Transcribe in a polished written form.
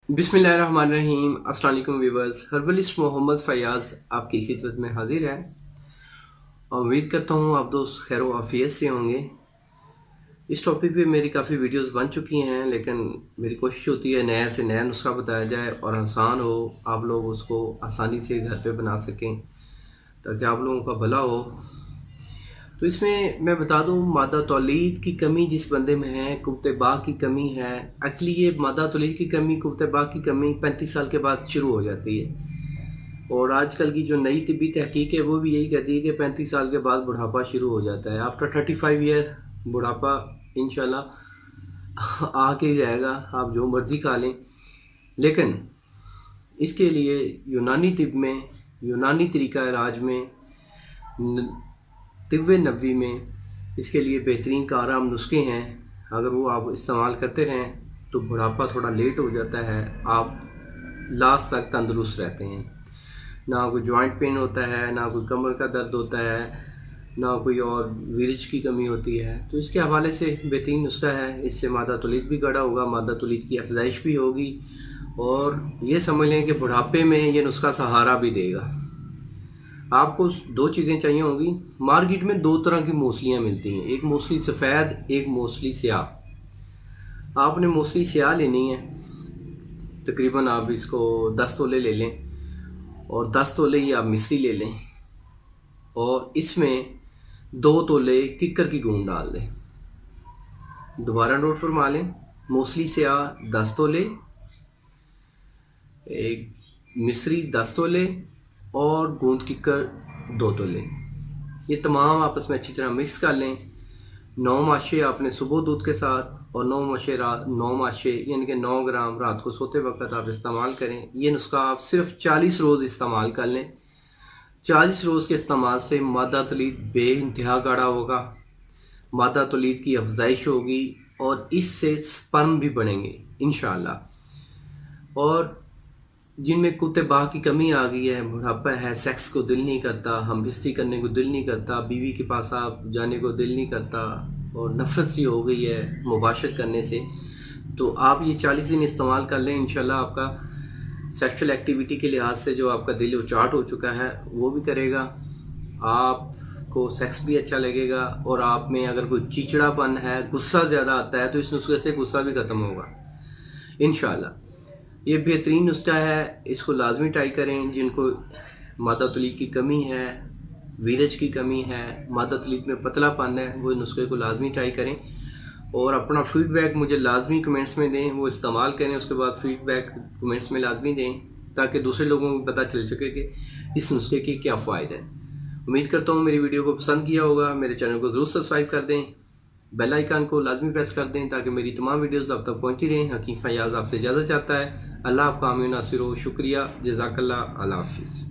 बिस्मिल्लाहिर्रहमानिर्रहीम। अस्सलाम वालेकुम व्यूअर्स। हर्बलिस्ट मोहम्मद फैयाज़ आपकी खिदमत में हाजिर है। उम्मीद करता हूँ आप दोस्त खैर व आफियत से होंगे। इस टॉपिक पे मेरी काफ़ी वीडियोस बन चुकी हैं, लेकिन मेरी कोशिश होती है नया से नया नुस्खा बताया जाए और आसान हो, आप लोग उसको आसानी से घर पे बना सकें ताकि आप लोगों का भला हो। तो इसमें मैं बता दूं, मादा तौलीद की कमी जिस बंदे में है, कुव्वत बा की कमी है। एक्चुअली ये मादा तौलीद की कमी, कुव्वत बा की कमी 35 साल के बाद शुरू हो जाती है। और आजकल की जो नई तिब्बी तहकीक है वो भी यही कहती है कि 35 साल के बाद बुढ़ापा शुरू हो जाता है। आफ्टर 35 ईयर बुढ़ापा इंशाल्लाह आ के ही जाएगा, आप जो मर्ज़ी खा लें। लेकिन इसके लिए यूनानी तिब में, यूनानी तरीका इलाज में, तिब्ब नबवी में इसके लिए बेहतरीन कारआम नुस्खे हैं। अगर वो आप इस्तेमाल करते रहें तो बुढ़ापा थोड़ा लेट हो जाता है, आप लास्ट तक तंदुरुस्त रहते हैं। ना कोई जॉइंट पेन होता है, ना कोई कमर का दर्द होता है, ना कोई और वीरज की कमी होती है। तो इसके हवाले से बेहतरीन नुस्खा है। इससे मादा तौलीद भी गड़ा होगा, मादा तौलीद की अफजाइश भी होगी और ये समझ लें कि बुढ़ापे में ये नुस्खा सहारा भी देगा। आपको दो चीज़ें चाहिए होंगी। मार्केट में दो तरह की मूसलियाँ मिलती हैं, एक मूसली सफ़ेद, एक मूसली स्याह। आपने मूसली स्याह लेनी है, तकरीबन आप इसको 10 तोले ले लें और 10 तोले ही आप मिश्री ले लें और इसमें 2 तोले किक्कर की गूंद डाल दें। दोबारा नोट फरमा लें, मूसली स्याह 10 तोले, एक मिश्री 10 तोले और गूंद किक्कर 2 तोले। ये तमाम आपस में अच्छी तरह मिक्स कर लें। 9 माशे आपने सुबह दूध के साथ और 9 माशे यानी कि 9 ग्राम रात को सोते वक्त आप इस्तेमाल करें। ये नुस्खा आप सिर्फ 40 रोज़ इस्तेमाल कर लें। 40 रोज़ के इस्तेमाल से मादा तौलीद बेइंतहा गाढ़ा होगा, मादा तौलीद की अफजाइश होगी और इससे स्पर्म भी बढ़ेंगे इंशाअल्लाह। और जिनमें कुव्वत बा की कमी आ गई है, बुढ़ापा है, सेक्स को दिल नहीं करता, हम बिस्ती करने को दिल नहीं करता, बीवी के पास आप जाने को दिल नहीं करता और नफरत सी हो गई है मुबाशरत करने से, तो आप ये 40 दिन इस्तेमाल कर लें। इंशाल्लाह आपका सेक्सुअल एक्टिविटी के लिहाज से जो आपका दिल उचाट हो चुका है वो भी करेगा, आपको सेक्स भी अच्छा लगेगा और आप में अगर कोई चिड़चिड़ापन है, गुस्सा ज़्यादा आता है, तो इस नुस्खे से गुस्सा भी ख़त्म होगा इंशाल्लाह। ये बेहतरीन नुस्खा है, इसको लाजमी ट्राई करें। जिनको मादा तौलीद की कमी है, वीरज की कमी है, मादा तौलीद में पतलापन है, वो नुस्खे को लाजमी ट्राई करें और अपना फीडबैक मुझे लाजमी कमेंट्स में दें। वो इस्तेमाल करें, उसके बाद फीडबैक कमेंट्स में लाजमी दें ताकि दूसरे लोगों को पता चल सके कि इस नुस्खे के क्या फ़ायदे हैं। उम्मीद करता हूँ मेरी वीडियो को पसंद किया होगा। मेरे चैनल को ज़रूर सब्सक्राइब कर दें, बेल आइकन को लाजमी प्रेस कर दें ताकि मेरी तमाम वीडियोस आप तक पहुंचती रहें। हकीम फैयाज़ आपसे इजाज़त चाहता है। अल्लाह आपका हामी नासिर हो। शुक्रिया, जज़ाकल्लाह, अल्लाह हाफ़िज़।